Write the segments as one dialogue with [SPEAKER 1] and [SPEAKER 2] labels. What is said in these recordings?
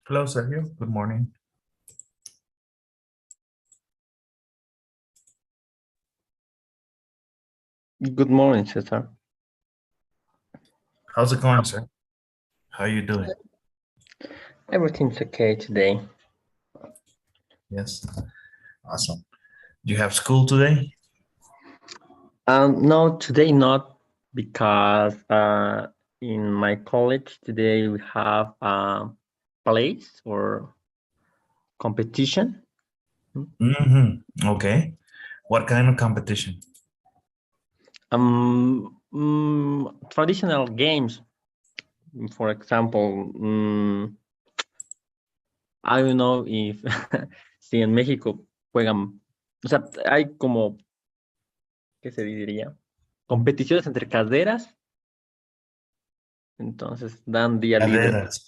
[SPEAKER 1] Hello, Sergio. Good morning.
[SPEAKER 2] Good morning, Cesar.
[SPEAKER 1] How's it going, sir? How are you doing?
[SPEAKER 2] Everything's okay today.
[SPEAKER 1] Yes. Awesome. Do you have school today?
[SPEAKER 2] No, today not because in my college today we have plays or competition.
[SPEAKER 1] Okay. What kind of competition?
[SPEAKER 2] Traditional games. For example, I don't know if si en México juegan, o sea, hay como, ¿qué se diría? Competiciones entre caderas. Entonces dan día libre.
[SPEAKER 1] Caderas.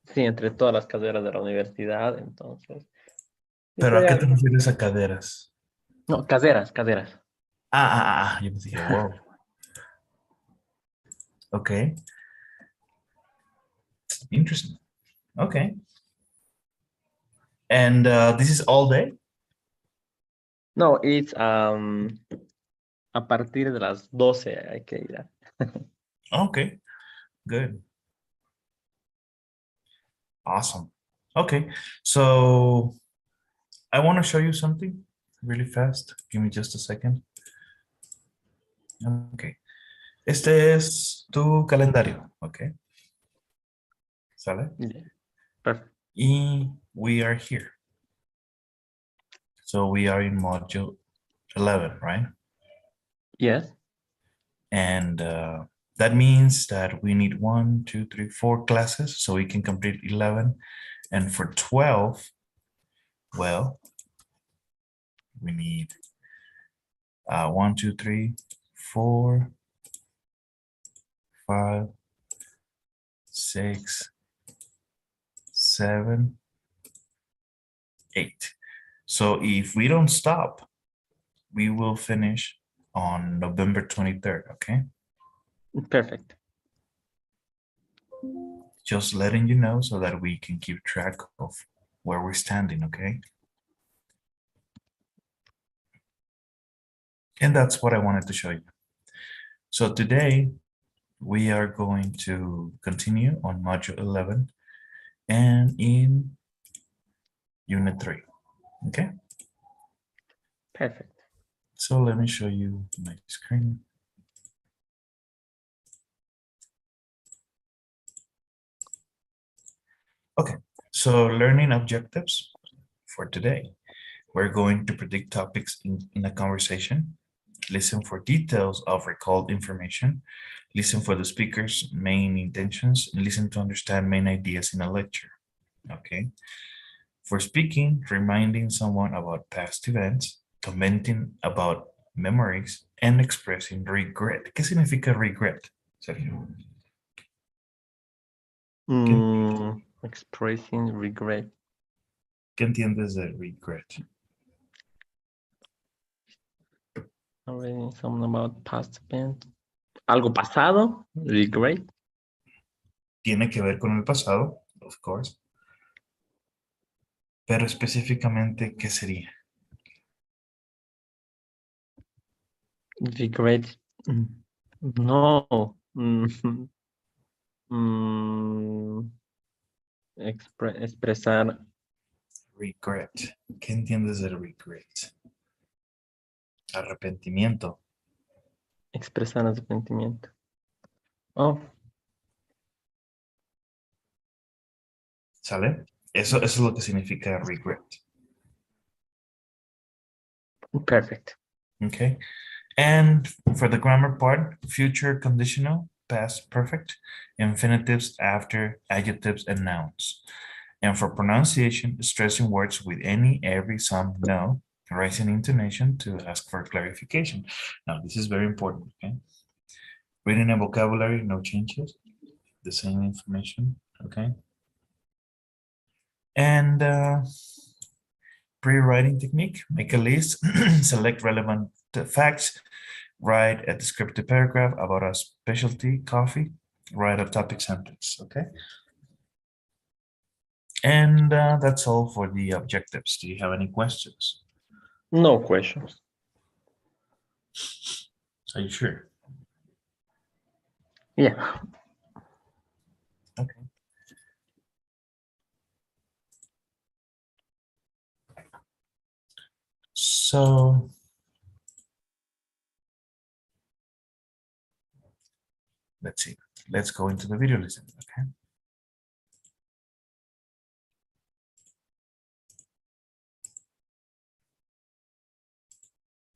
[SPEAKER 2] Sí, entre todas las carreras de la universidad, entonces.
[SPEAKER 1] ¿Pero a
[SPEAKER 2] Siempre
[SPEAKER 1] qué
[SPEAKER 2] hay.
[SPEAKER 1] te refieres a caderas?
[SPEAKER 2] No, caseras, caseras.
[SPEAKER 1] Yo me dije, wow. Okay. Interesting. Okay. And this is all day?
[SPEAKER 2] No, it's a partir de las 12 hay que ir.
[SPEAKER 1] Okay. Good. Awesome. Okay. So I want to show you something really fast. Give me just a second. Okay. Este es tu calendario. Okay. ¿Sale?
[SPEAKER 2] Yeah. Perfect.
[SPEAKER 1] We are here. So we are in module 11, right?
[SPEAKER 2] Yes.
[SPEAKER 1] And that means that we need 1, 2, 3, 4 classes so we can complete 11. And for 12, well, we need 1, 2, 3, 4, 5, 6, 7, 8. So if we don't stop, we will finish on November 23rd, okay?
[SPEAKER 2] Perfect.
[SPEAKER 1] Just letting you know so that we can keep track of where we're standing, okay? And that's what I wanted to show you. So today we are going to continue on module 11 and in unit 3, okay?
[SPEAKER 2] Perfect.
[SPEAKER 1] So let me show you my screen. Okay, so learning objectives for today. We're going to predict topics in a conversation, listen for details of recalled information, listen for the speaker's main intentions, and listen to understand main ideas in a lecture, okay? For speaking, reminding someone about past events, commenting about memories, and expressing regret. ¿Qué significa regret, Sergio?
[SPEAKER 2] Expressing regret.
[SPEAKER 1] ¿Qué entiendes de regret?
[SPEAKER 2] Already something about past event. Algo pasado, regret.
[SPEAKER 1] Tiene que ver con el pasado, of course. Pero específicamente, ¿qué sería?
[SPEAKER 2] Regret. No. Expresar.
[SPEAKER 1] Regret. ¿Qué entiendes de regret? Arrepentimiento.
[SPEAKER 2] Expresar arrepentimiento. Oh,
[SPEAKER 1] ¿Sale? Eso es lo que significa regret.
[SPEAKER 2] perfect.
[SPEAKER 1] Okay. And for the grammar part, future conditional, past perfect, infinitives after adjectives and nouns. And for pronunciation, stressing words with any, every, some, no, raising intonation to ask for clarification. Now, this is very important, okay? Reading and vocabulary, no changes, the same information, okay? And pre-writing technique, make a list, select relevant facts, write a descriptive paragraph about a specialty coffee, write a topic sentence, okay? And that's all for the objectives. Do you have any questions?
[SPEAKER 2] No questions.
[SPEAKER 1] Are you sure?
[SPEAKER 2] Yeah.
[SPEAKER 1] Okay. So let's see. Let's go into the video lesson. Okay.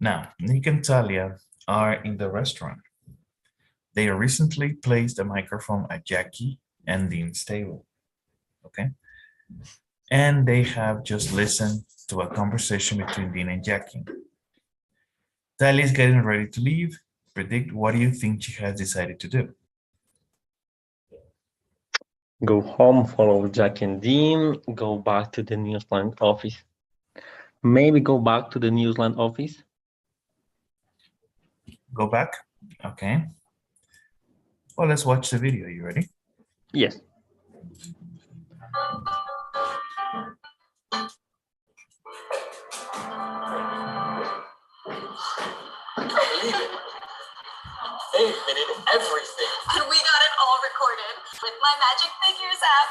[SPEAKER 1] Now, Nick and Talia are in the restaurant. They recently placed a microphone at Jackie and Dean's table. Okay. And they have just listened to a conversation between Dean and Jackie. Talia is getting ready to leave. Predict what do you think she has decided to do?
[SPEAKER 2] Go home, follow Jack and Dean, go back to the Newsland office. Maybe go back to the Newsland office.
[SPEAKER 1] Go back. Okay. Well, let's watch the video. You ready?
[SPEAKER 2] Yes.
[SPEAKER 3] They admitted everything.
[SPEAKER 4] And we got it all recorded with my Magic Figures app.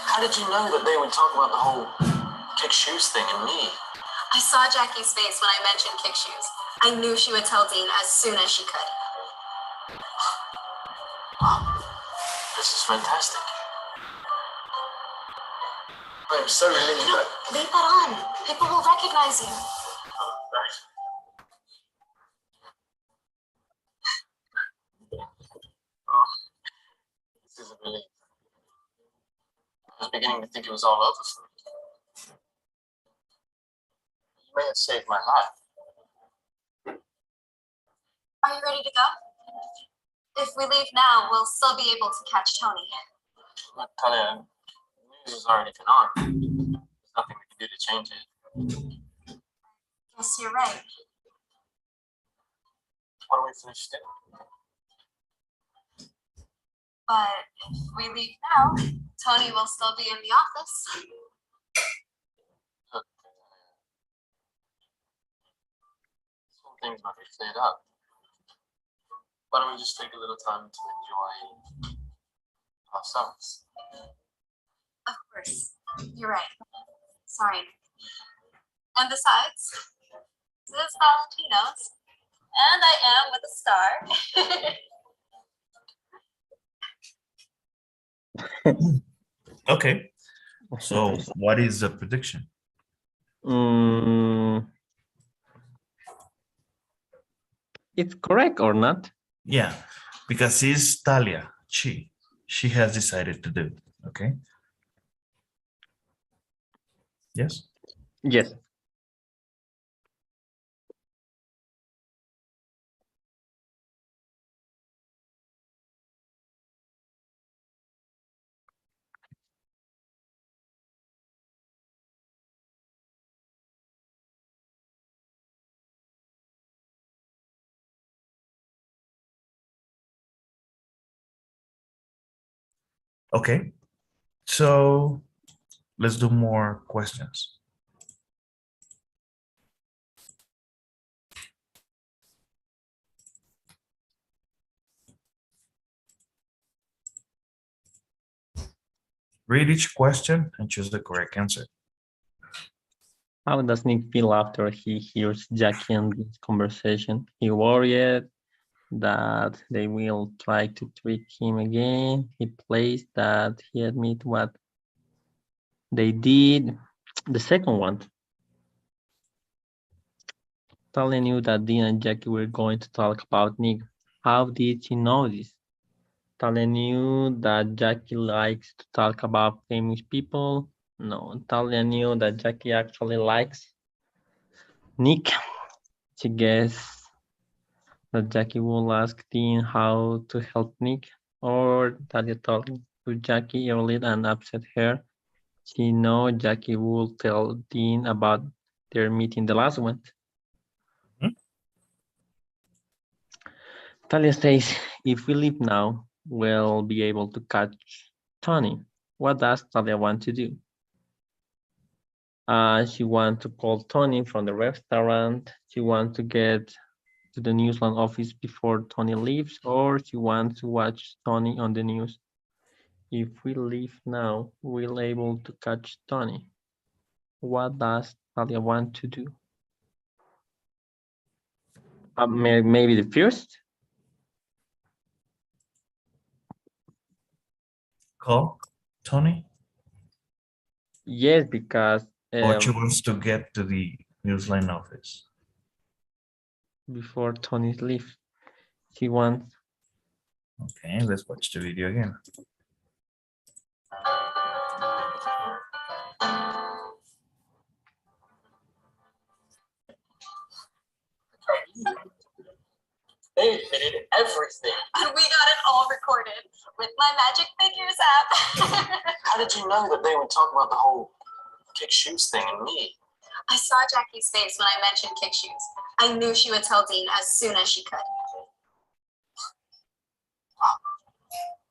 [SPEAKER 3] How did you know that they would talk about the whole kick shoes thing and me?
[SPEAKER 4] I saw Jackie's face when I mentioned kick shoes. I knew she would tell Dean as soon as she could.
[SPEAKER 3] Wow, this is fantastic. I'm so relieved that...
[SPEAKER 4] Leave that on. People will recognize you.
[SPEAKER 3] Right. Oh, this is a relief. I was beginning to think it was all over for me. You may have saved my life.
[SPEAKER 4] Are you ready to go? If we leave now, we'll still be able to catch Tony.
[SPEAKER 3] But Talia, the news has already been on. There's nothing we can do to change it.
[SPEAKER 4] Guess you're right.
[SPEAKER 3] Why don't we finish dinner?
[SPEAKER 4] But if we leave now, Tony will still be in the office.
[SPEAKER 3] Look, some things might be cleared up. Why don't we just take a little time to enjoy ourselves?
[SPEAKER 4] Of course. You're right. Sorry. And besides, this is Valentino's. And I am with a star.
[SPEAKER 1] Okay. So what is the prediction?
[SPEAKER 2] It's correct or not?
[SPEAKER 1] Yeah, because it's Talia. She has decided to do it. Okay. Yes.
[SPEAKER 2] Yes.
[SPEAKER 1] Okay. So let's do more questions. Read each question and choose the correct answer.
[SPEAKER 2] How does Nick feel after he hears Jackie and Dean's conversation? He worried that they will try to trick him again. He plays that he admit what they did. The second one. Talia knew that Dean and Jackie were going to talk about Nick. How did she know this? Talia knew that Jackie likes to talk about famous people. No, Talia knew that Jackie actually likes Nick. She guessed that Jackie will ask Dean how to help Nick, or Talia told to Jackie earlier and upset her. She know Jackie will tell Dean about their meeting, the last one. Talia says, if we leave now, we'll be able to catch Tony. What does Talia want to do? She wants to call Tony from the restaurant. She wants to get to the Newsland office before Tony leaves, or she wants to watch Tony on the news. If we leave now, we'll able to catch Tony. What does Talia want to do? Maybe the first?
[SPEAKER 1] Call Tony?
[SPEAKER 2] Yes, because
[SPEAKER 1] Or she wants to get to the Newsline office?
[SPEAKER 2] before Tony leaves, she wants.
[SPEAKER 1] Okay, let's watch the video again.
[SPEAKER 3] They admitted everything.
[SPEAKER 4] And we got it all recorded with my Magic Figures app.
[SPEAKER 3] How did you know that they would talk about the whole kick shoes thing and me?
[SPEAKER 4] I saw Jackie's face when I mentioned kick shoes. I knew she would tell Dean as soon as she could.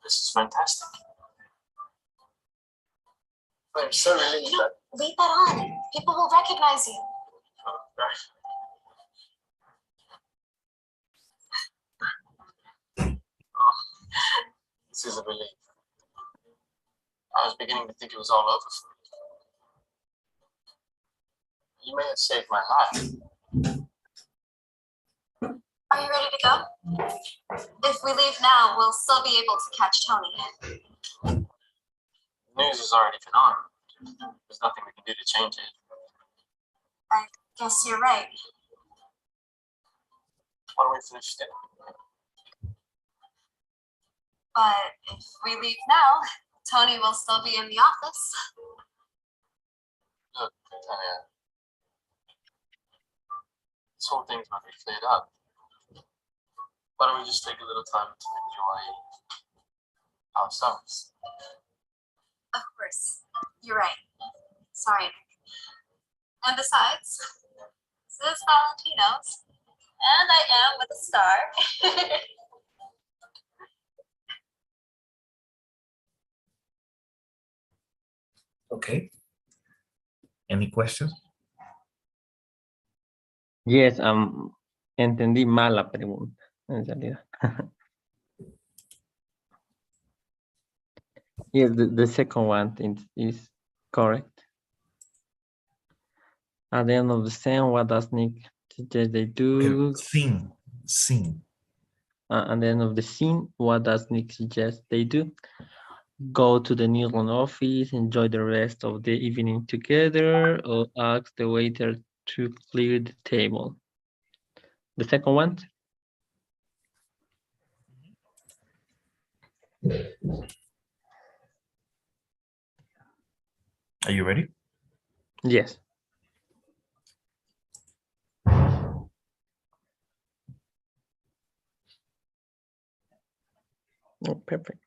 [SPEAKER 3] This is fantastic. I'm so relieved that.
[SPEAKER 4] Leave that on. People will recognize you.
[SPEAKER 3] This is a relief. I was beginning to think it was all over for me. You may have saved my life.
[SPEAKER 4] Are you ready to go? If we leave now, we'll still be able to catch Tony.
[SPEAKER 3] The news has already been on. There's nothing we can do to change it.
[SPEAKER 4] I guess you're right.
[SPEAKER 3] Why don't we finish dinner?
[SPEAKER 4] But if we leave now, Tony will still be in the office.
[SPEAKER 3] Look, Tanya. This whole thing's might be cleared up. Why don't we just take a little time to enjoy ourselves?
[SPEAKER 4] Of course. You're right. Sorry, Nick. And besides, this is Valentino's. And I am with a star.
[SPEAKER 1] Okay. Any questions?
[SPEAKER 2] Yes, entendí mal la pregunta, en realidad. Yes, the second one is correct. At the end of the scene, what does Nick suggest they do?
[SPEAKER 1] Scene.
[SPEAKER 2] At the end of the scene, what does Nick suggest they do? Go to the Newsland office, enjoy the rest of the evening together, or ask the waiter to clear the table. The second one?
[SPEAKER 1] Are you ready?
[SPEAKER 2] Yes. Oh, perfect.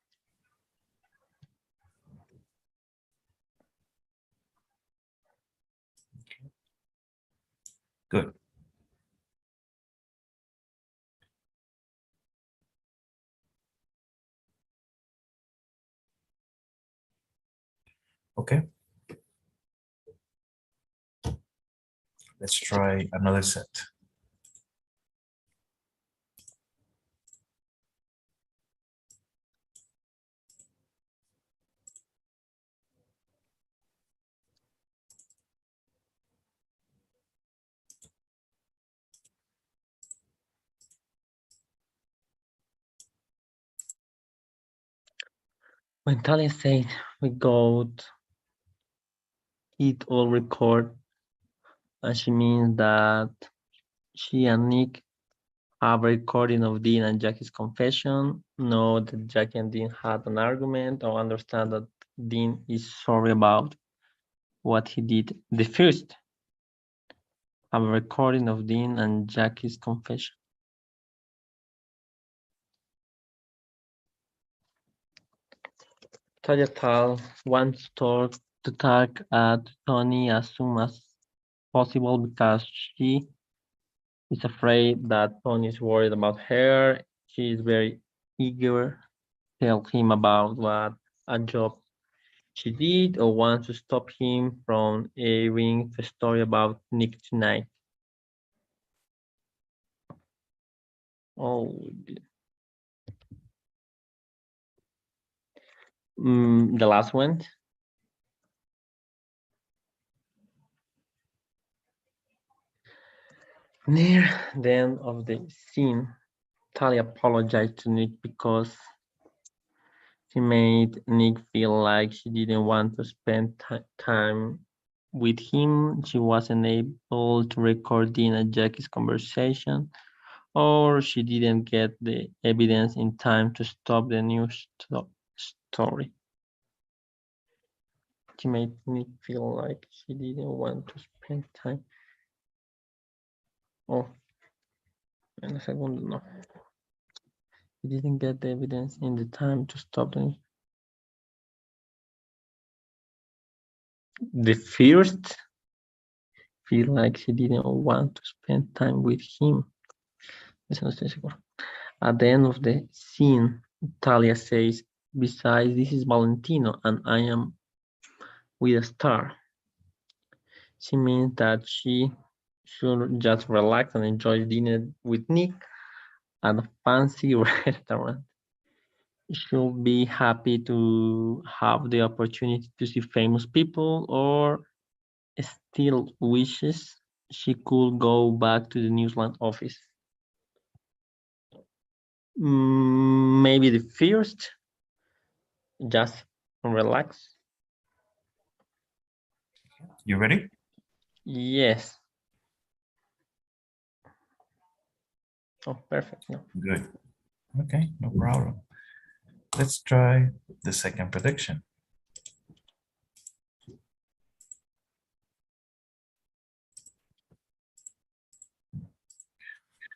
[SPEAKER 1] Good. Okay. Let's try another set.
[SPEAKER 2] When Talia said we got it all record, and she means that she and Nick have a recording of Dean and Jackie's confession, know that Jackie and Dean had an argument, or understand that Dean is sorry about what he did. The first, have a recording of Dean and Jackie's confession. Talia Tal wants to talk to Tony as soon as possible because she is afraid that Tony is worried about her. She is very eager to tell him about what a job she did or wants to stop him from airing the story about Nick tonight. Oh, the last one. Near the end of the scene, Talia apologized to Nick because she made Nick feel like she didn't want to spend time with him. She wasn't able to record Dean and Jackie's conversation, or she didn't get the evidence in time to stop the news story. She made Nick feel like she didn't want to spend time. Oh, en la segunda no. She didn't get the evidence in the time to stop the news. The first feel like she didn't want to spend time with him. Eso no estoy seguro. At the end of the scene, Talia says, besides, this is Valentino and I am with a star. She means that she should just relax and enjoy dinner with Nick at a fancy restaurant. She'll be happy to have the opportunity to see famous people, or still wishes she could go back to the Newsland office. Maybe the first, just relax.
[SPEAKER 1] You ready?
[SPEAKER 2] Yes. Oh, perfect. No.
[SPEAKER 1] Good. Okay, no problem. Let's try the second prediction.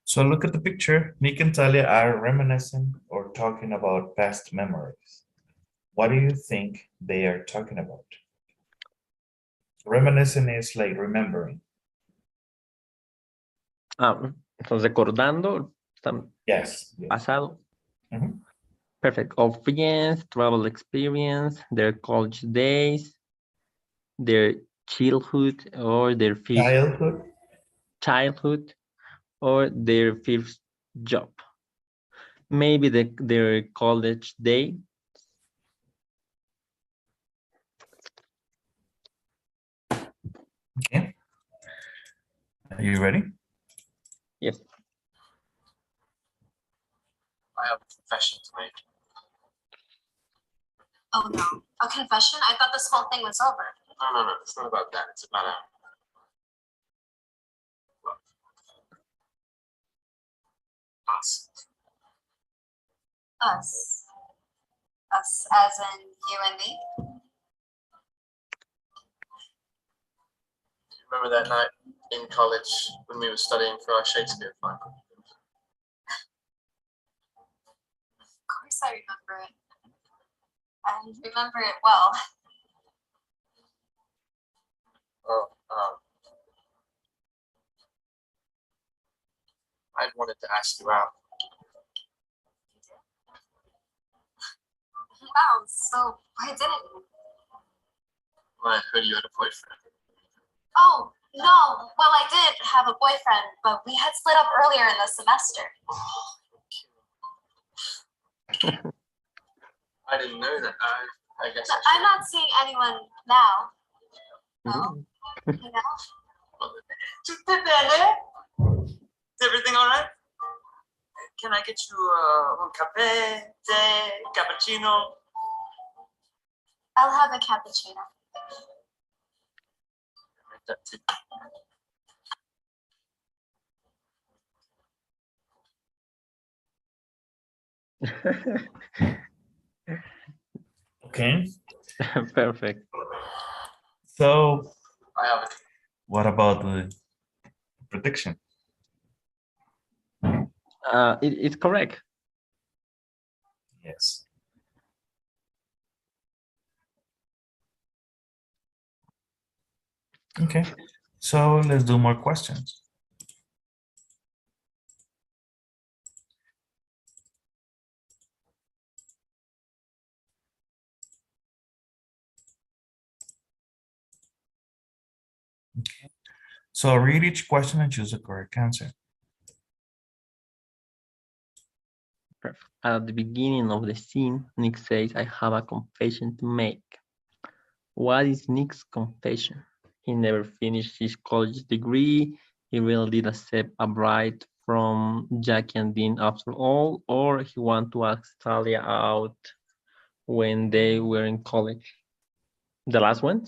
[SPEAKER 1] So look at the picture. Nick and Talia are reminiscing or talking about past memories. What do you think they are talking about? Reminiscing is like remembering.
[SPEAKER 2] Entonces recordando,
[SPEAKER 1] Yes.
[SPEAKER 2] pasado.
[SPEAKER 1] Mhm.
[SPEAKER 2] Perfect. Of friends, travel experience, their college days, their childhood, or their childhood, or their first job. Maybe their college day.
[SPEAKER 1] Okay. Are you ready?
[SPEAKER 2] Yes.
[SPEAKER 3] I have a confession to make.
[SPEAKER 4] Oh no, a confession? I thought this whole thing was over.
[SPEAKER 3] No. It's not about that. It's about us.
[SPEAKER 4] Us. Us as in you and me?
[SPEAKER 3] Remember that night in college when we were studying for our Shakespeare final?
[SPEAKER 4] Of course I remember it. I remember it well.
[SPEAKER 3] Oh, I wanted to ask you out.
[SPEAKER 4] Wow, so why didn't you?
[SPEAKER 3] When I heard you had a boyfriend.
[SPEAKER 4] Oh, no. Well, I did have a boyfriend, but we had split up earlier in the semester.
[SPEAKER 3] I didn't know that. I guess
[SPEAKER 4] No,
[SPEAKER 3] I
[SPEAKER 4] I'm not seeing anyone now. No. You know?
[SPEAKER 3] Is everything all right? Can I get you un cafe, tea, cappuccino?
[SPEAKER 4] I'll have a cappuccino.
[SPEAKER 3] That too.
[SPEAKER 1] Okay.
[SPEAKER 2] Perfect.
[SPEAKER 1] So
[SPEAKER 3] I have it.
[SPEAKER 1] what about the prediction?
[SPEAKER 2] It's correct.
[SPEAKER 1] Yes. Okay. So let's do more questions. So read each question and choose the correct answer.
[SPEAKER 2] Perfect. At the beginning of the scene, Nick says, I have a confession to make. What is Nick's confession? He never finished his college degree. He really did accept a bride from Jackie and Dean after all, or he wanted to ask Talia out when they were in college. The last one?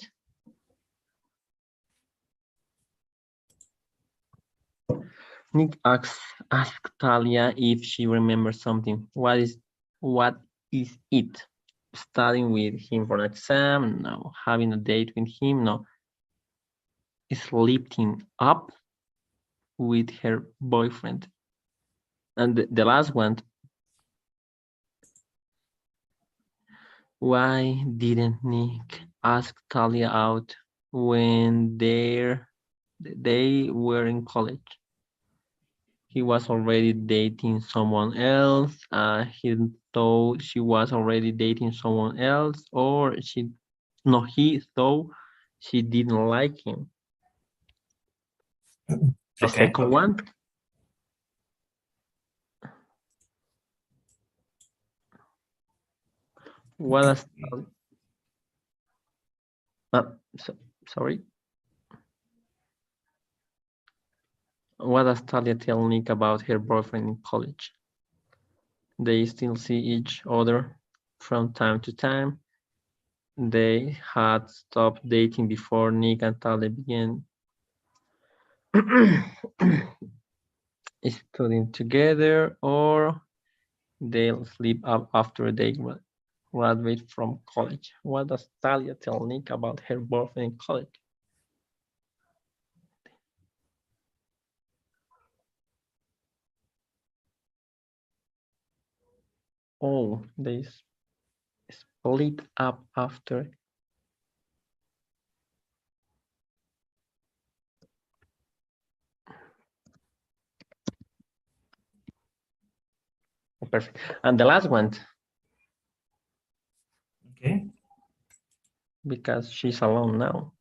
[SPEAKER 2] Nick asks Talia if she remembers something. What is it? Studying with him for an exam? No. Having a date with him? No. Sleeping up with her boyfriend. And the last one, why didn't Nick ask Talia out when they were in college? He was already dating someone else. He thought she was already dating someone else, or he thought she didn't like him. The
[SPEAKER 1] Okay.
[SPEAKER 2] second one. What does sorry? What does Talia tell Nick about her boyfriend in college? They still see each other from time to time. They had stopped dating before Nick and Talia began studying together, or they'll sleep up after they graduate from college. What does Talia tell Nick about her boyfriend in college? Oh, they split up after. Perfect. And the last one,
[SPEAKER 1] Okay.
[SPEAKER 2] because she's alone now.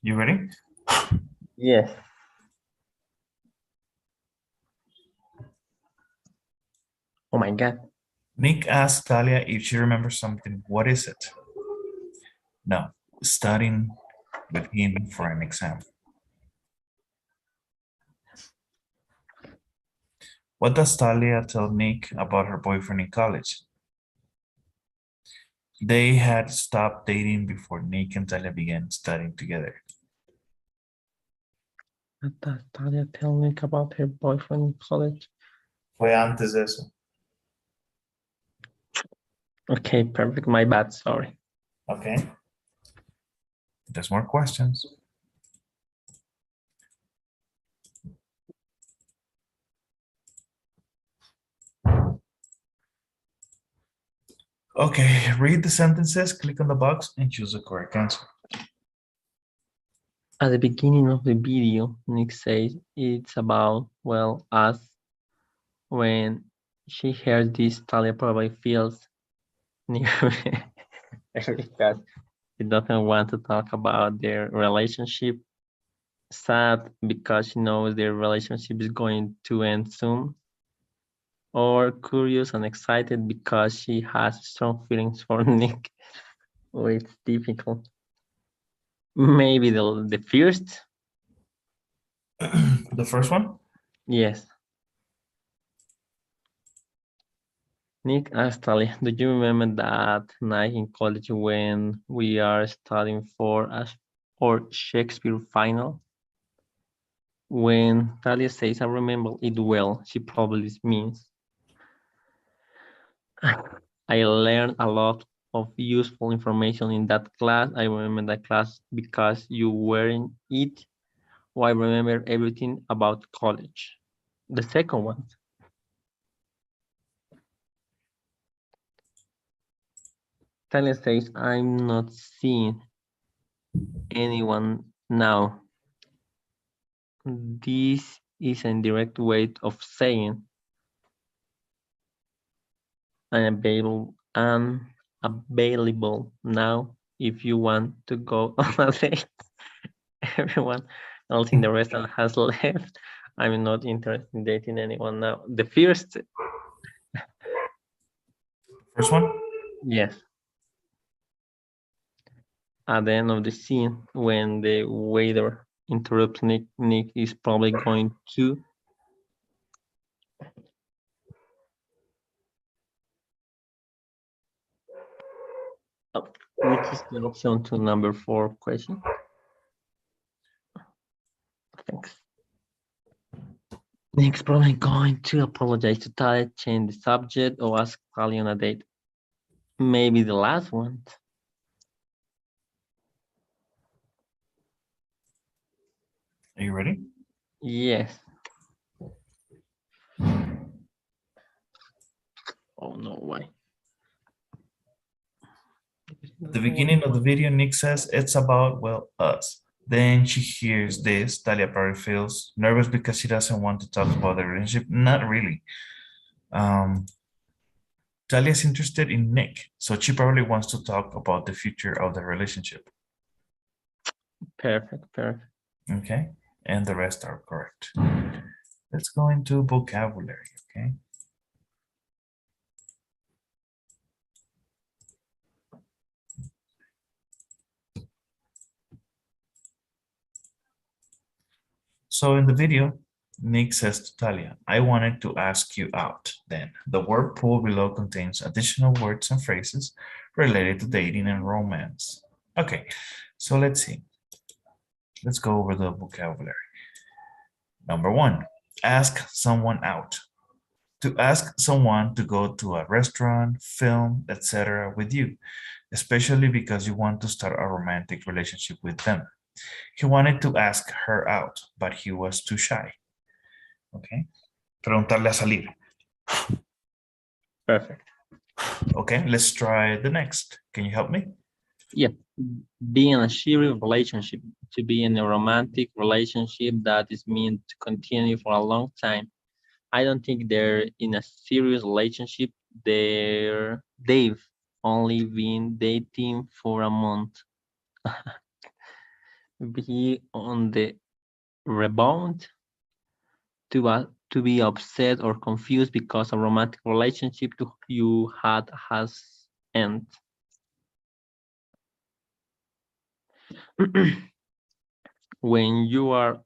[SPEAKER 1] You ready?
[SPEAKER 2] Yes. Oh my God.
[SPEAKER 1] Nick asked Talia if she remembers something. What is it? No, studying with him for an exam. What does Talia tell Nick about her boyfriend in college? They had stopped dating before Nick and Talia began studying together.
[SPEAKER 2] What does Talia tell Nick about her boyfriend in college?
[SPEAKER 1] Fue antes de eso.
[SPEAKER 2] Okay, perfect. My bad, sorry.
[SPEAKER 1] Okay. There's more questions. Okay, read the sentences, click on the box, and choose the correct answer.
[SPEAKER 2] At the beginning of the video, Nick says it's about, well, us. When she hears this, Talia probably feels because she doesn't want to talk about their relationship. Sad because she knows their relationship is going to end soon. Or curious and excited because she has strong feelings for Nick. Oh, it's difficult. Maybe the first?
[SPEAKER 1] The first one?
[SPEAKER 2] Yes. Nick asked Talia, do you remember that night in college when we are studying for our Shakespeare final? When Talia says, I remember it well, she probably means I learned a lot of useful information in that class. I remember that class because you were in it. Or I remember everything about college. The second one. Talia says, I'm not seeing anyone now. This is a direct way of saying I'm available now if you want to go on a date. everyone else in the restaurant has left. I'm not interested in dating anyone now. The first,
[SPEAKER 1] First one?
[SPEAKER 2] yes, at the end of the scene, when the waiter interrupts Nick, Nick is probably going to. Oh, which is the option to number 4 question? Thanks. Nick's probably going to apologize to Talia, change the subject, or ask Talia on a date. Maybe the last one.
[SPEAKER 1] Are you ready?
[SPEAKER 2] Yes. Oh no, why?
[SPEAKER 1] At the beginning of the video, Nick says it's about, well, us. Then she hears this. Talia probably feels nervous because she doesn't want to talk about the relationship. Not really. Talia's interested in Nick, so she probably wants to talk about the future of the relationship.
[SPEAKER 2] Perfect, perfect.
[SPEAKER 1] Okay, and the rest are correct. Let's go into vocabulary, okay? So in the video, Nick says to Talia, I wanted to ask you out. Then the word pool below contains additional words and phrases related to dating and romance. Okay, so let's see. Let's go over the vocabulary. Number 1, ask someone out. To ask someone to go to a restaurant, film, etc. with you, especially because you want to start a romantic relationship with them. He wanted to ask her out, but he was too shy. Okay. Preguntarle a salir.
[SPEAKER 2] Perfect.
[SPEAKER 1] Okay, let's try the next. Can you help me?
[SPEAKER 2] Yeah, be in a serious relationship. To be in a romantic relationship that is meant to continue for a long time. I don't think they're in a serious relationship. They've only been dating for a month. Be on the rebound. To be upset or confused because a romantic relationship you had has ended. when you're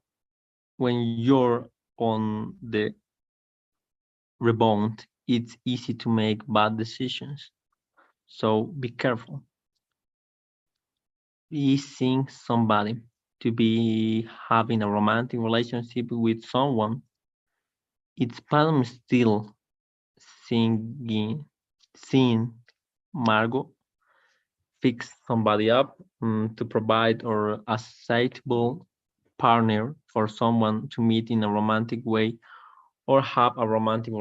[SPEAKER 2] on the rebound, it's easy to make bad decisions. So be careful. Be seeing somebody. To be having a romantic relationship with someone, it's Palm still seeing Margot fix somebody up to provide or a suitable partner for someone to meet in a romantic way or have a romantic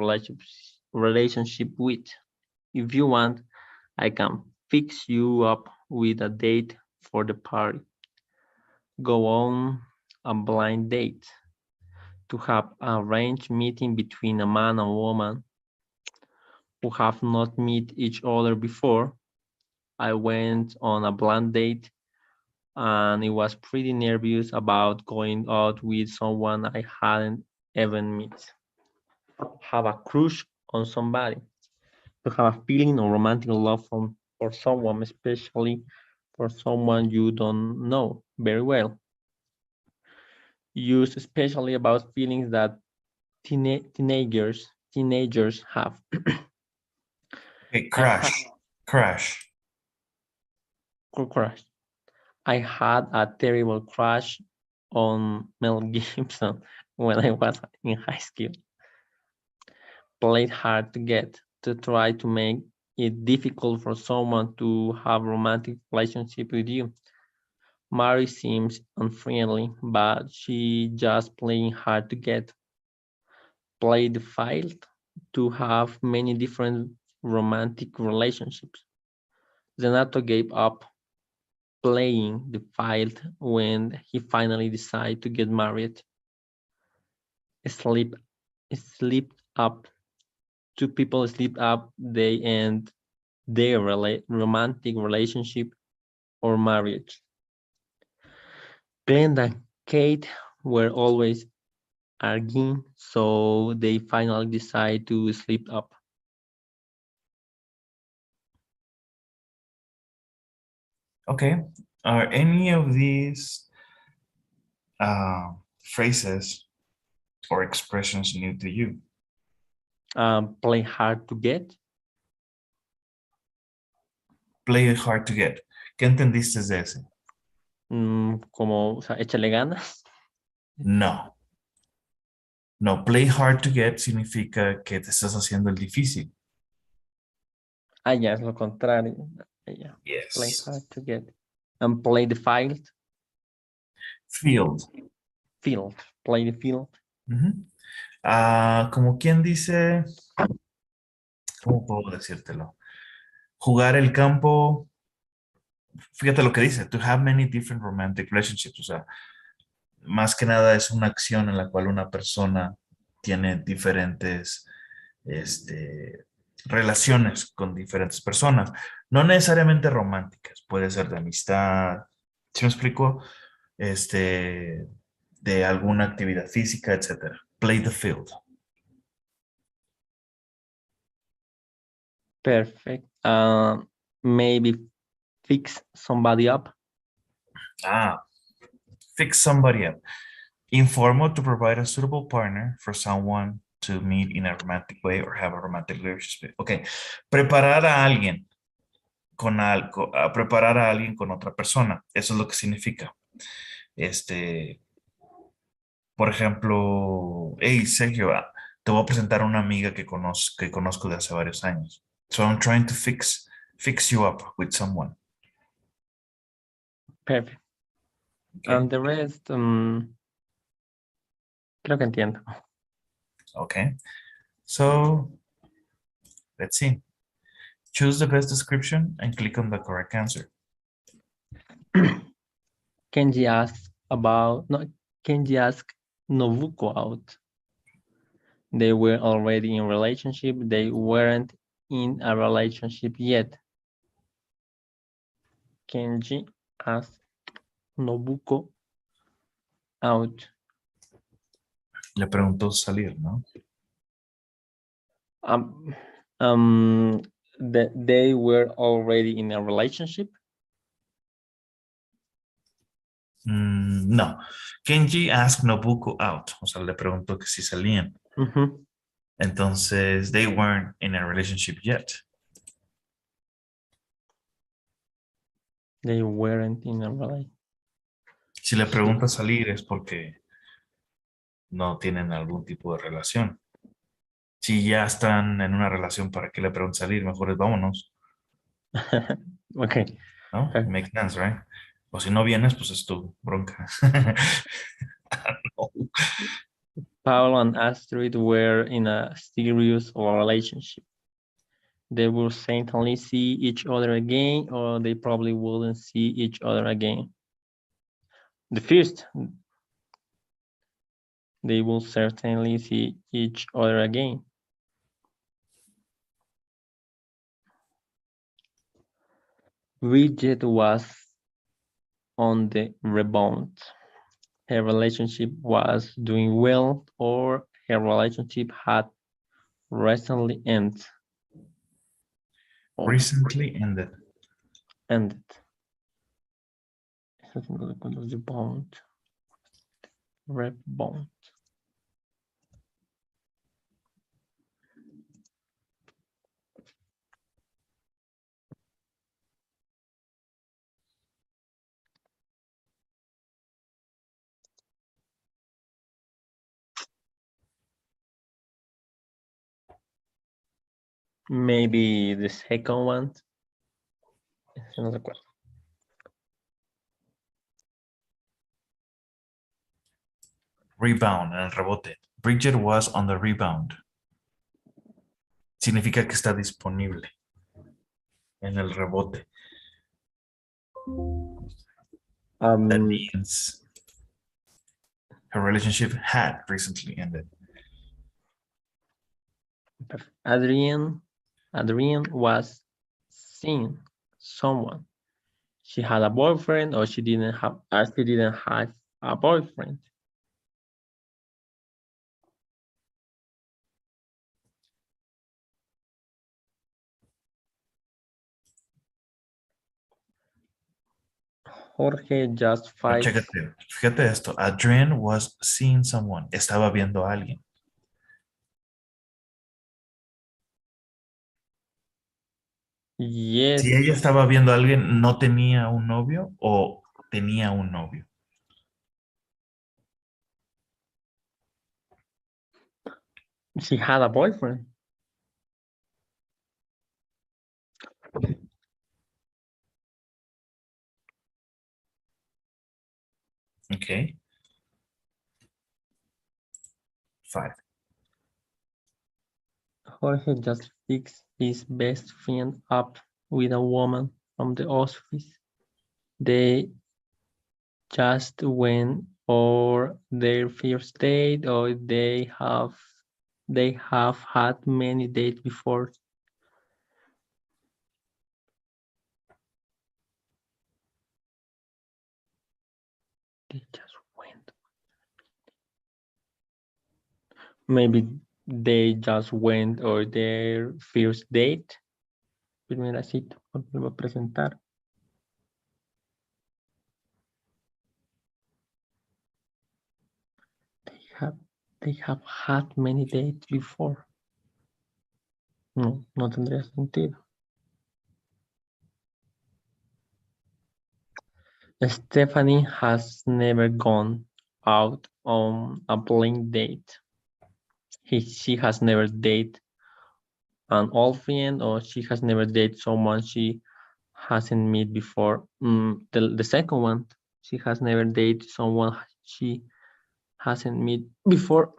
[SPEAKER 2] relationship with. If you want, I can fix you up with a date for the party. Go on a blind date. To have a arranged meeting between a man and woman who have not met each other before. I went on a blind date and I was pretty nervous about going out with someone I hadn't even met. Have a crush on somebody. To have a feeling of romantic love for someone, especially for someone you don't know very well. Use especially about feelings that teenagers have.
[SPEAKER 1] Okay, crash. Crash.
[SPEAKER 2] Crush. I had a terrible crush on Mel Gibson when I was in high school. Played hard to get, to try to make it difficult for someone to have romantic relationship with you. Mary seems unfriendly, but she just playing hard to get. Play the field to have many different romantic relationships. Zenato gave up playing the field when he finally decided to get married. Sleep up. Two people sleep up, they end their romantic relationship or marriage. Glenn and Kate were always arguing, so they finally decide to split up.
[SPEAKER 1] Okay. Are any of these phrases or expressions new to you?
[SPEAKER 2] Play hard to get.
[SPEAKER 1] Play hard to get. ¿Qué entendiste de ese?
[SPEAKER 2] Como, o sea, échale ganas.
[SPEAKER 1] No. No, play hard to get significa que te estás haciendo el difícil.
[SPEAKER 2] Ah, ya, es lo contrario. Ya. Play
[SPEAKER 1] Yes.
[SPEAKER 2] hard to get. And play the field.
[SPEAKER 1] Field.
[SPEAKER 2] Field. Play the field.
[SPEAKER 1] Como quien dice, ¿cómo puedo decírtelo? Jugar el campo, fíjate lo que dice, to have many different romantic relationships, o sea, más que nada es una acción en la cual una persona tiene diferentes relaciones con diferentes personas, no necesariamente románticas, puede ser de amistad, ¿sí me explico? De alguna actividad física, etcétera. Play the field.
[SPEAKER 2] Perfect. Maybe fix somebody up.
[SPEAKER 1] Fix somebody up. Informal to provide a suitable partner for someone to meet in a romantic way or have a romantic relationship. Ok, preparar a alguien con algo, preparar a alguien con otra persona. Eso es lo que significa. Por ejemplo, hey Sergio, te voy a presentar a una amiga que conozco de hace varios años. So I'm trying to fix you up with someone.
[SPEAKER 2] Perfect.
[SPEAKER 1] Okay.
[SPEAKER 2] And the rest, creo que entiendo.
[SPEAKER 1] Okay. So let's see. Choose the best description and click on the correct answer.
[SPEAKER 2] Kenji asked Nobuko out. They were already in relationship. They weren't in a relationship yet. Kenji asked Nobuko out.
[SPEAKER 1] Le preguntó salir, ¿no?
[SPEAKER 2] They were already in a relationship.
[SPEAKER 1] No. Kenji asked Nobuko out. O sea, le preguntó que si salían. Entonces, they weren't in a relationship yet.
[SPEAKER 2] They weren't in a relationship.
[SPEAKER 1] Si le pregunta salir es porque no tienen algún tipo de relación. Si ya están en una relación, ¿para qué le preguntan salir? Mejor es vámonos.
[SPEAKER 2] Okay.
[SPEAKER 1] ¿No?
[SPEAKER 2] Okay.
[SPEAKER 1] Makes sense, right? O si no vienes, pues es tu bronca. No.
[SPEAKER 2] Paul and Astrid were in a serious relationship. They would certainly see each other again, or they probably wouldn't see each other again. The first, they will certainly see each other again. Bridget was on the rebound. Her relationship was doing well, or her relationship had recently ended.
[SPEAKER 1] Recently ended.
[SPEAKER 2] Ended. Rebound. Rebound. Maybe the second one. No recuerdo.
[SPEAKER 1] Rebound, en el rebote. Bridget was on the rebound. Significa que está disponible en el rebote. That means her relationship had recently ended. Adrienne
[SPEAKER 2] was seeing someone. She had a boyfriend or she didn't have a boyfriend. Jorge just
[SPEAKER 1] Pero
[SPEAKER 2] fights.
[SPEAKER 1] chécate, fíjate esto. Adrian was seeing someone. Estaba viendo a alguien.
[SPEAKER 2] Yes,
[SPEAKER 1] Si ella estaba viendo a alguien, ¿no tenía un novio o tenía un novio?
[SPEAKER 2] she had a boyfriend.
[SPEAKER 1] Okay. 5.
[SPEAKER 2] Jorge just fixed his best friend up with a woman from the office. They just went for their first date or they have had many dates before. They just went. Maybe they just went or their first date. Primera cita, vuelvo a presentar. They have had many dates before. No, no tendría sentido. Stephanie has never gone out on a blind date. She has never dated an old friend or she has never dated someone she hasn't met before. The second one, she has never dated someone she hasn't met before.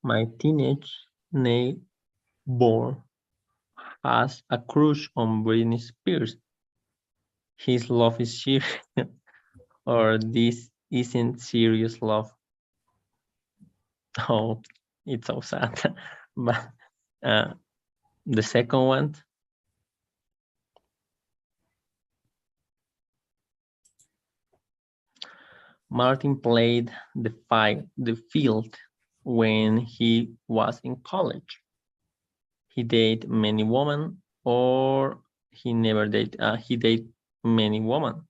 [SPEAKER 2] My teenage neighbor has a crush on Britney Spears. His love is serious, or this isn't serious love. Oh, it's so sad. But the second one, Martin played the field when he was in college. He dated many women, or he never dated. He dated many women.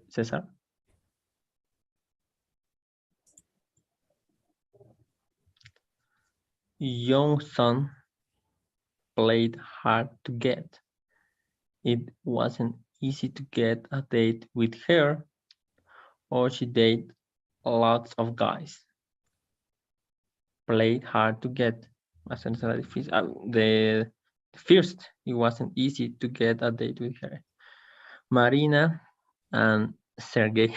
[SPEAKER 2] César. Youngson played hard to get. It wasn't easy to get a date with her, or she dated lots of guys. Played hard to get. The first, it wasn't easy to get a date with her. Marina and Sergey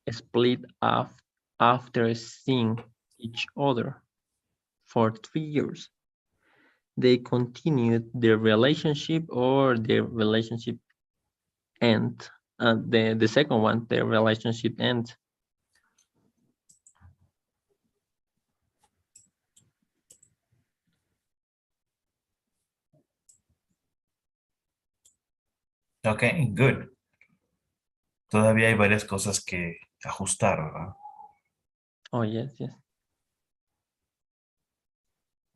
[SPEAKER 2] split up after seeing each other for 3 years. They continued their relationship or their relationship end. The second one, their relationship end.
[SPEAKER 1] Okay, good. Todavía hay varias cosas que ajustar, ¿verdad?
[SPEAKER 2] Oh, yes, yes.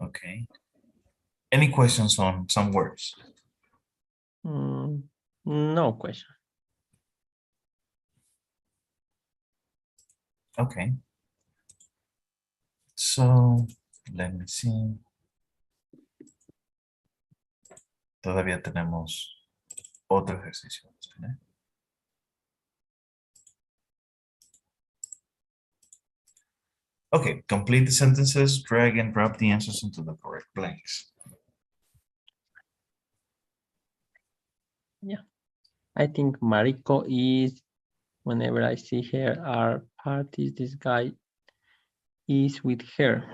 [SPEAKER 1] Okay. Any questions on some words?
[SPEAKER 2] No question.
[SPEAKER 1] Okay. So, let me see. Todavía tenemos otro ejercicio. ¿Vale? Okay, complete the sentences, drag and drop the answers into the correct blanks.
[SPEAKER 2] Yeah. I think Mariko is, whenever I see her, our parties, this guy is with her.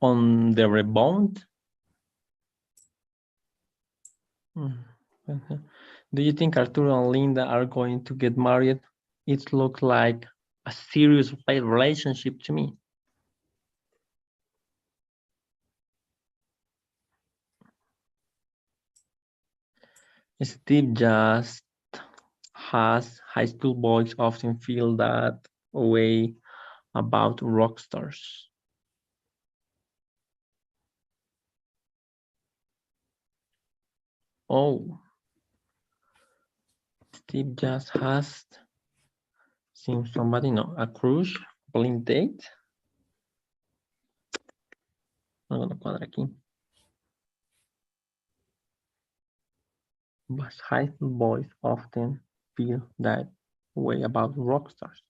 [SPEAKER 2] On the rebound. Do you think Arturo and Linda are going to get married? It looks like a serious relationship to me. Steve just has high school boys often feel that way about rock stars. Oh, Steve just has seen somebody, no, a crush, blind date. No lo cuadra aquí. But high school boys often feel that way about rock stars.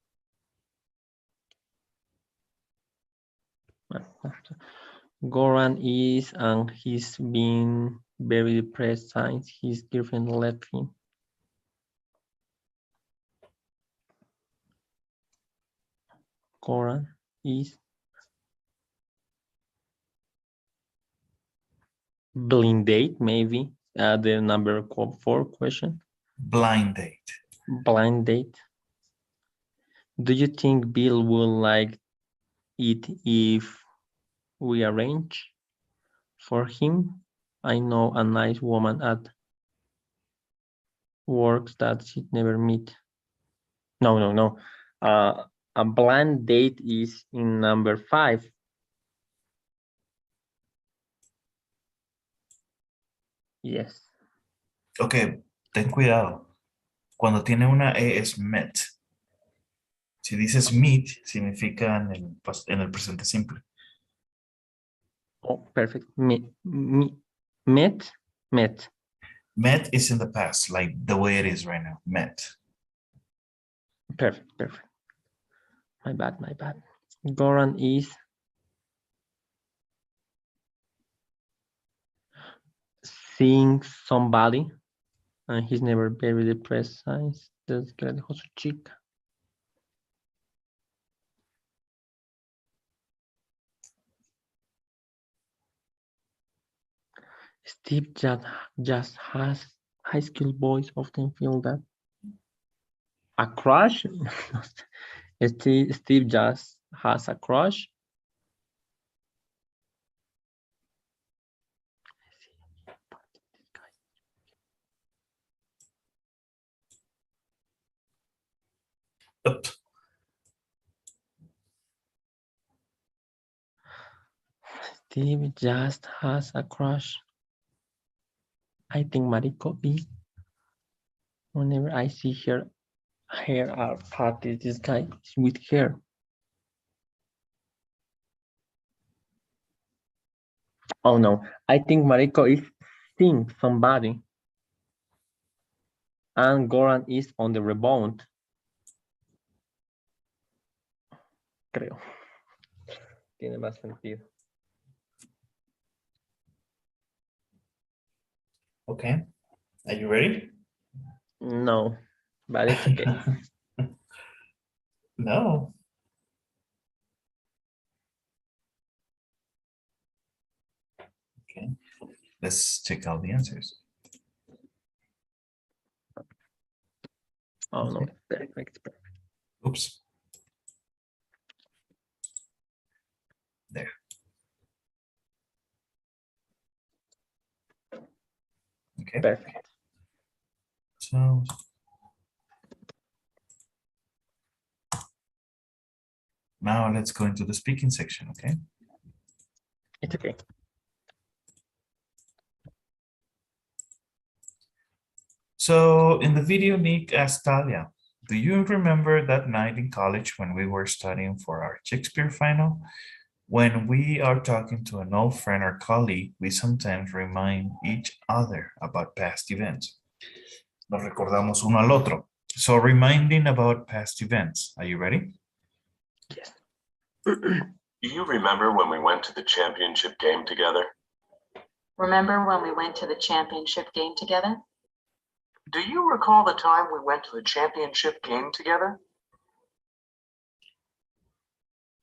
[SPEAKER 2] Goran is, and he's been very depressed since his girlfriend left him. Goran is blind date, maybe. The number 4 question.
[SPEAKER 1] Blind date.
[SPEAKER 2] Blind date. Do you think Bill will like it if we arrange for him? I know a nice woman at work that she'd never meet. No. A blind date is in number 5. Yes.
[SPEAKER 1] Ok, ten cuidado. Cuando tiene una E es met. Si dices meet, significa en el presente simple.
[SPEAKER 2] Oh, perfect. Met.
[SPEAKER 1] Met is in the past, like the way it is right now. Met.
[SPEAKER 2] Perfect. My bad. Goran is seeing somebody and he's never very depressed since desde que le dejó su chica. Steve just has high school boys often feel that. A crush? Steve just has a crush.
[SPEAKER 1] Up.
[SPEAKER 2] Steve just has a crush. I think Mariko is. Whenever I see her at parties, this guy is with her. Oh no, I think Mariko is seeing somebody. And Goran is on the rebound. Creo. Tiene más sentido.
[SPEAKER 1] Okay. Are you ready?
[SPEAKER 2] No, but it's okay.
[SPEAKER 1] No. Okay. Let's check out the answers.
[SPEAKER 2] Oh no, perfect.
[SPEAKER 1] Oops. There. Okay.
[SPEAKER 2] Perfect.
[SPEAKER 1] So now let's go into the speaking section, okay?
[SPEAKER 2] It's okay.
[SPEAKER 1] So in the video, Nick asked Talia, do you remember that night in college when we were studying for our Shakespeare final? When we are talking to an old friend or colleague, we sometimes remind each other about past events. Nos recordamos uno al otro. So reminding about past events. Are you ready?
[SPEAKER 2] Yes.
[SPEAKER 3] Do you remember when we went to the championship game together?
[SPEAKER 4] Remember when we went to the championship game together?
[SPEAKER 3] Do you recall the time we went to the championship game together?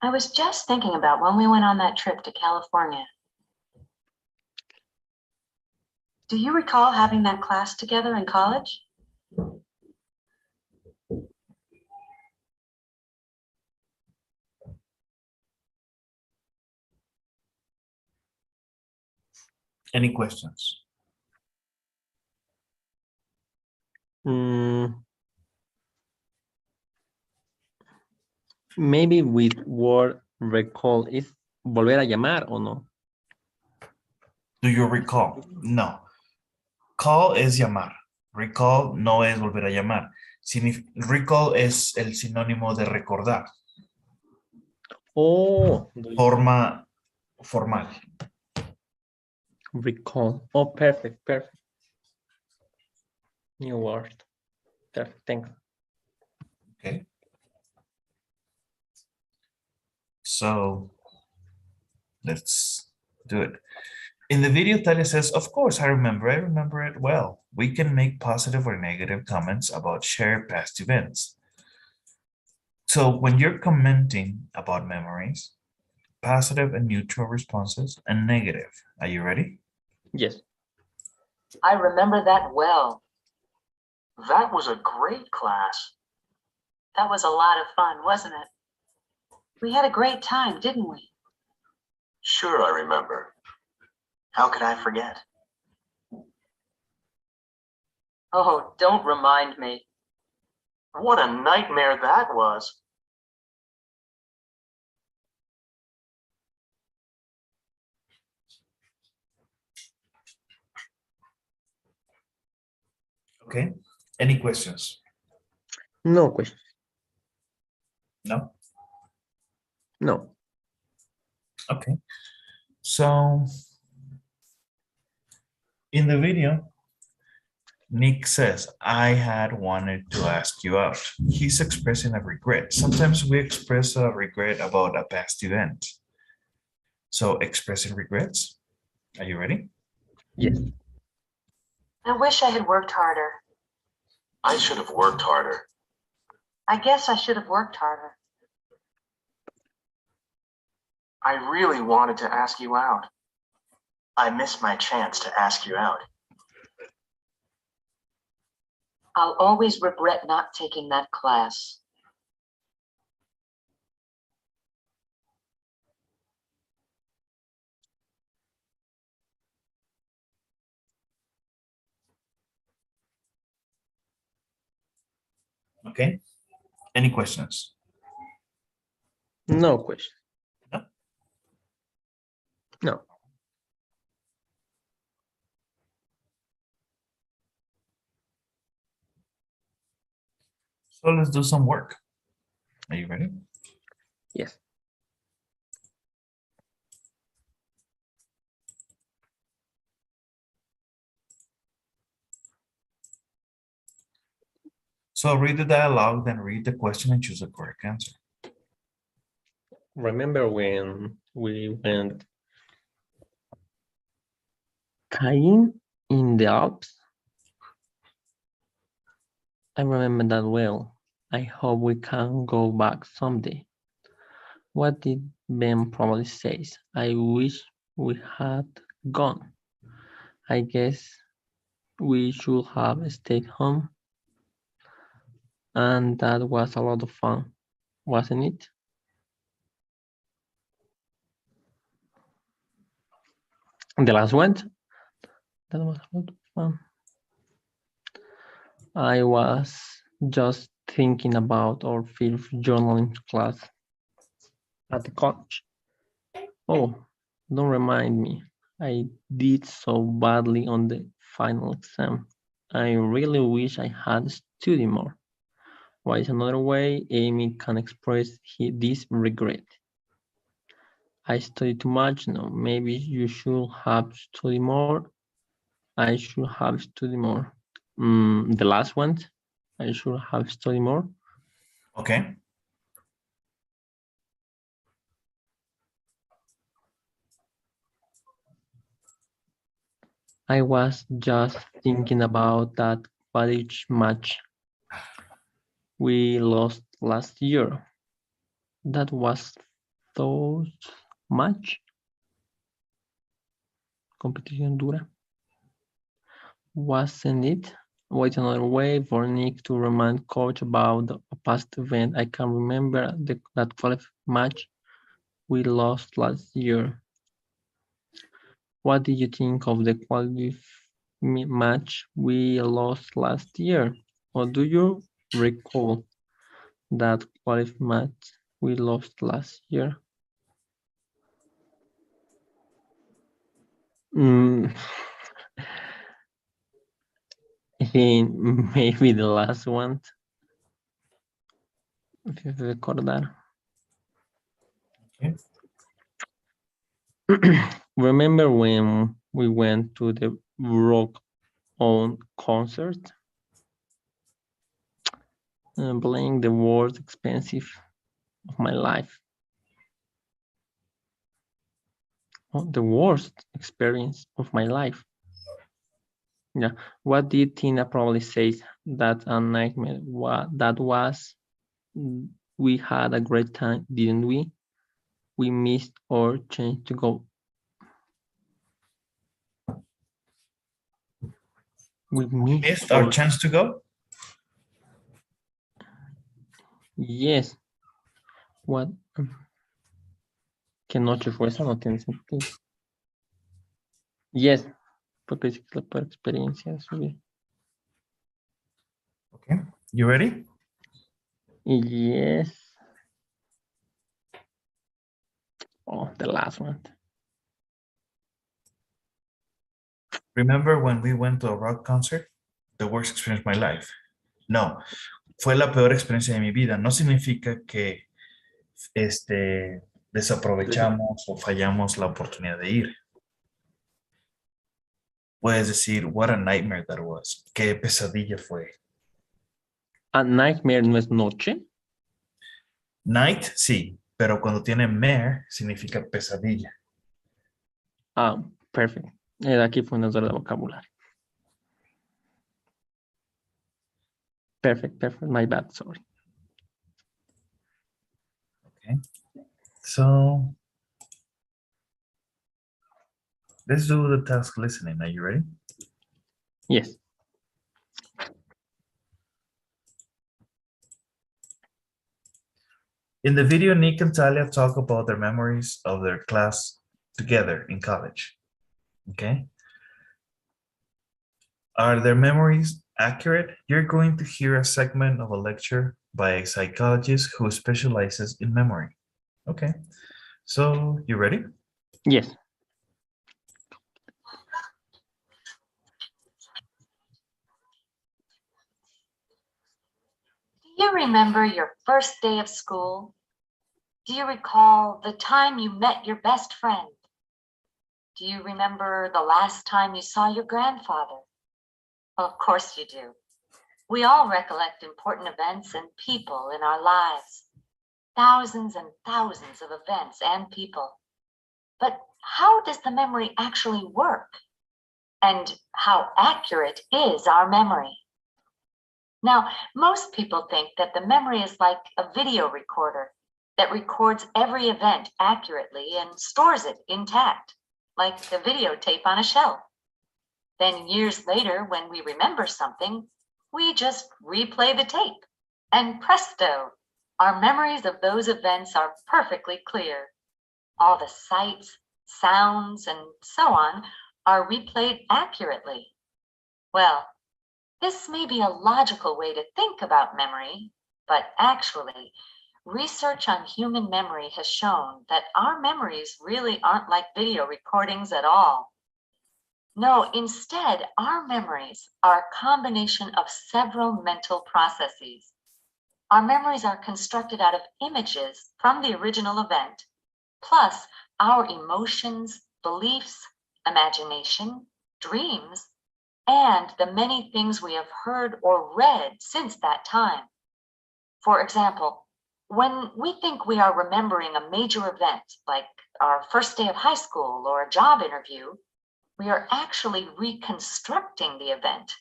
[SPEAKER 4] I was just thinking about when we went on that trip to California. Do you recall having that class together in college?
[SPEAKER 1] Any questions?
[SPEAKER 2] Maybe with word recall is volver a llamar o no?
[SPEAKER 1] Do you recall? No. Call es llamar. Recall no es volver a llamar. Recall es el sinónimo de recordar.
[SPEAKER 2] Oh,
[SPEAKER 1] Forma formal.
[SPEAKER 2] recall. Oh, perfect, perfect. New word. Perfect, thanks.
[SPEAKER 1] Okay. So let's do it. In the video, Talia says, of course, I remember it well. We can make positive or negative comments about shared past events. So when you're commenting about memories, positive and neutral responses and negative. Are you ready?
[SPEAKER 2] Yes.
[SPEAKER 4] I remember that well.
[SPEAKER 3] That was a great class.
[SPEAKER 4] That was a lot of fun, wasn't it? We had a great time, didn't we?
[SPEAKER 3] Sure, I remember. How could I forget?
[SPEAKER 4] Oh, don't remind me.
[SPEAKER 3] What a nightmare that was.
[SPEAKER 1] Okay. Any questions?
[SPEAKER 2] No question.
[SPEAKER 1] No?
[SPEAKER 2] No.
[SPEAKER 1] Okay. So in the video, Nick says, I had wanted to ask you out. He's expressing a regret. Sometimes we express a regret about a past event. So expressing regrets. Are you ready?
[SPEAKER 2] Yes.
[SPEAKER 4] I wish I had worked harder.
[SPEAKER 3] I should have worked harder.
[SPEAKER 4] I guess I should have worked harder.
[SPEAKER 3] I really wanted to ask you out. I missed my chance to ask you out.
[SPEAKER 4] I'll always regret not taking that class.
[SPEAKER 1] Okay. Any questions?
[SPEAKER 2] No question.
[SPEAKER 1] No?
[SPEAKER 2] No.
[SPEAKER 1] So let's do some work. Are you ready?
[SPEAKER 2] Yes.
[SPEAKER 1] So read the dialogue, then read the question and choose the correct answer.
[SPEAKER 2] Remember when we went skiing in the Alps? I remember that well. I hope we can go back someday. What did Ben probably says? I wish we had gone. I guess we should have stayed home. And that was a lot of fun, wasn't it? The last one? That was a lot of fun. I was just thinking about our fifth journaling class at the college. Oh, don't remind me. I did so badly on the final exam. I really wish I had studied more. What is another way Amy can express this regret? I studied too much. No, maybe you should have studied more. I should have studied more. The last one, I should have studied more.
[SPEAKER 1] Okay.
[SPEAKER 2] I was just thinking about that college match we lost last year? That was so much. Competition dura. Wasn't it? Wait, another way for Nick to remind coach about a past event. I can remember that qualifying match we lost last year. What did you think of the qualifying match we lost last year? Or do you recall that qualifying match we lost last year? Maybe the last one. If you recordar.
[SPEAKER 1] Okay.
[SPEAKER 2] Remember when we went to the rock on concert? Playing the worst expensive of my life. Oh, the worst experience of my life. Yeah. What did Tina probably say? That a nightmare. What that was? We had a great time, didn't we? We missed our chance to go. We
[SPEAKER 1] Missed our chance to go?
[SPEAKER 2] Yes. What? ¿Qué noche fue esa? No tiene sentido. Yes. Porque dice que es la peor experiencia de su vida.
[SPEAKER 1] Okay. You ready?
[SPEAKER 2] Yes. Oh, the last one.
[SPEAKER 1] Remember when we went to a rock concert? The worst experience of my life. No, fue la peor experiencia de mi vida. No significa que desaprovechamos o fallamos la oportunidad de ir. Puedes decir, what a nightmare that was. Qué pesadilla fue.
[SPEAKER 2] A nightmare no es noche.
[SPEAKER 1] Night, sí, pero cuando tiene mare, significa pesadilla.
[SPEAKER 2] Ah, perfect. Aquí fue una error de vocabulario. Perfect. My bad, sorry.
[SPEAKER 1] Okay. So, let's do the task listening. Are you ready?
[SPEAKER 2] Yes.
[SPEAKER 1] In the video, Nick and Talia talk about their memories of their class together in college. Okay. Are their memories accurate? You're going to hear a segment of a lecture by a psychologist who specializes in memory. Okay. So, you ready?
[SPEAKER 2] Yes.
[SPEAKER 4] Do you remember your first day of school? Do you recall the time you met your best friend? Do you remember the last time you saw your grandfather? Well, of course you do. We all recollect important events and people in our lives. Thousands and thousands of events and people. But how does the memory actually work? And how accurate is our memory? Now, most people think that the memory is like a video recorder that records every event accurately and stores it intact, like a videotape on a shelf. Then years later, when we remember something, we just replay the tape, and presto, our memories of those events are perfectly clear. All the sights, sounds, and so on are replayed accurately. Well, this may be a logical way to think about memory, but actually, research on human memory has shown that our memories really aren't like video recordings at all. No, instead, our memories are a combination of several mental processes. Our memories are constructed out of images from the original event, plus our emotions, beliefs, imagination, dreams, and the many things we have heard or read since that time. For example, when we think we are remembering a major event, like our first day of high school or a job interview, we are actually reconstructing the event.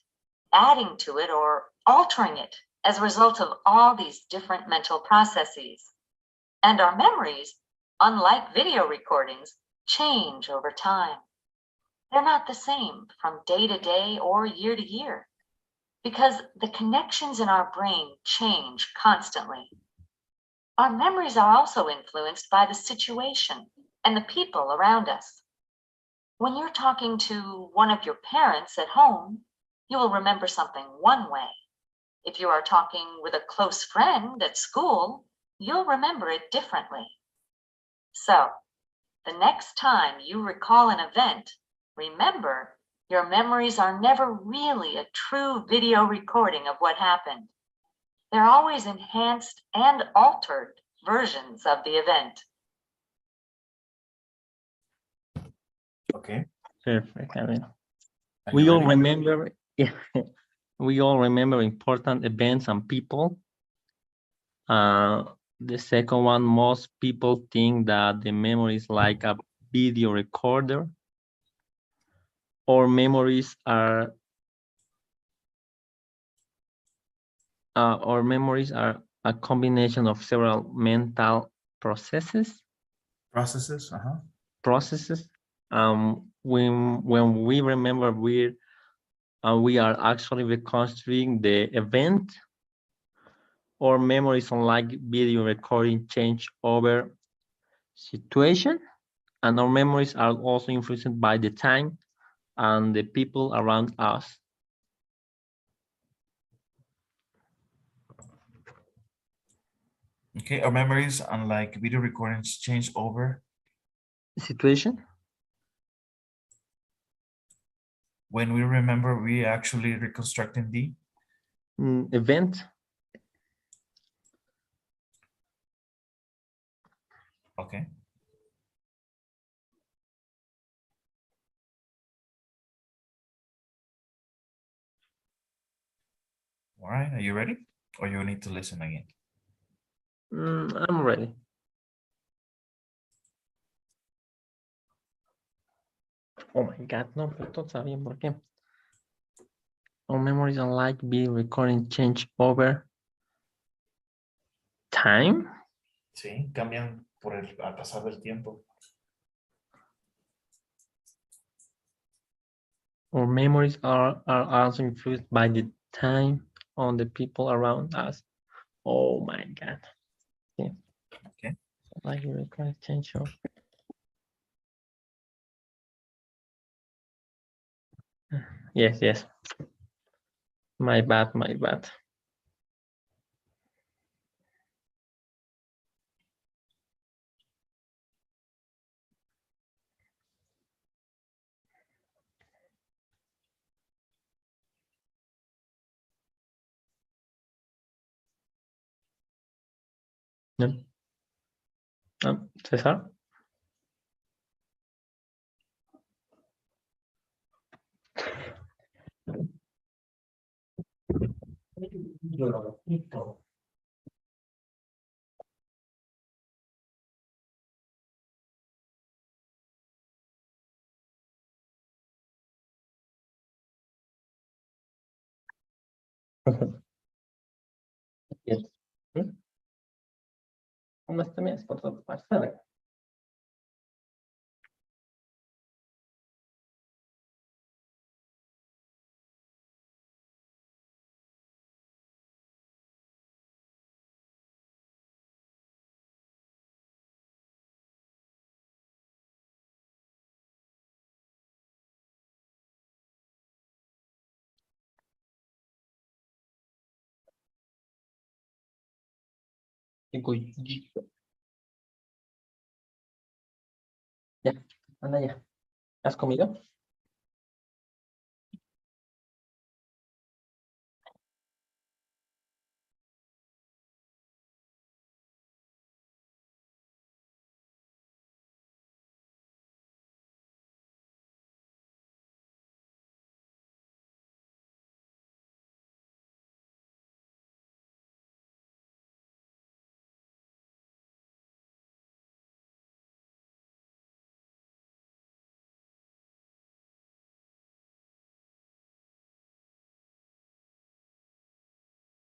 [SPEAKER 5] adding to it or altering it as a result of all these different mental processes. And our memories, unlike video recordings, change over time. They're not the same from day to day or year to year because the connections in our brain change constantly. Our memories are also influenced by the situation and the people around us. When you're talking to one of your parents at home, you will remember something one way. If you are talking with a close friend at school, you'll remember it differently. So, the next time you recall an event, remember, your memories are never really a true video recording of what happened. They're always enhanced and altered versions of the event.
[SPEAKER 1] Okay.
[SPEAKER 2] Perfect, Karen.
[SPEAKER 1] Are
[SPEAKER 2] We
[SPEAKER 1] you
[SPEAKER 2] all
[SPEAKER 1] ready?
[SPEAKER 2] remember, we all remember important events and people. The second one, most people think that the memory is like a video recorder, or memories are a combination of several mental processes.
[SPEAKER 1] Processes.
[SPEAKER 2] When we remember, we are actually reconstructing the event, or memories unlike video recording change over situation, and our memories are also influenced by the time and the people around us.
[SPEAKER 1] Okay, our memories, unlike video recordings, change over
[SPEAKER 2] Situation.
[SPEAKER 1] when we remember. We actually reconstructing the
[SPEAKER 2] Event.
[SPEAKER 1] okay. All right, are you ready? Or you need to listen again?
[SPEAKER 2] I'm ready. Oh my God, no, pero está bien, ¿por qué? Our memories unlike video recording change over time.
[SPEAKER 1] Sí, cambian al pasar del tiempo.
[SPEAKER 2] Our memories are also influenced by the time on the people around us. Oh my God. Yeah.
[SPEAKER 1] Okay.
[SPEAKER 2] Like you require change of. Yes. My bad. No. César. Yes. Este mes, por favor, pasar. Ya, anda ya. ¿Has comido?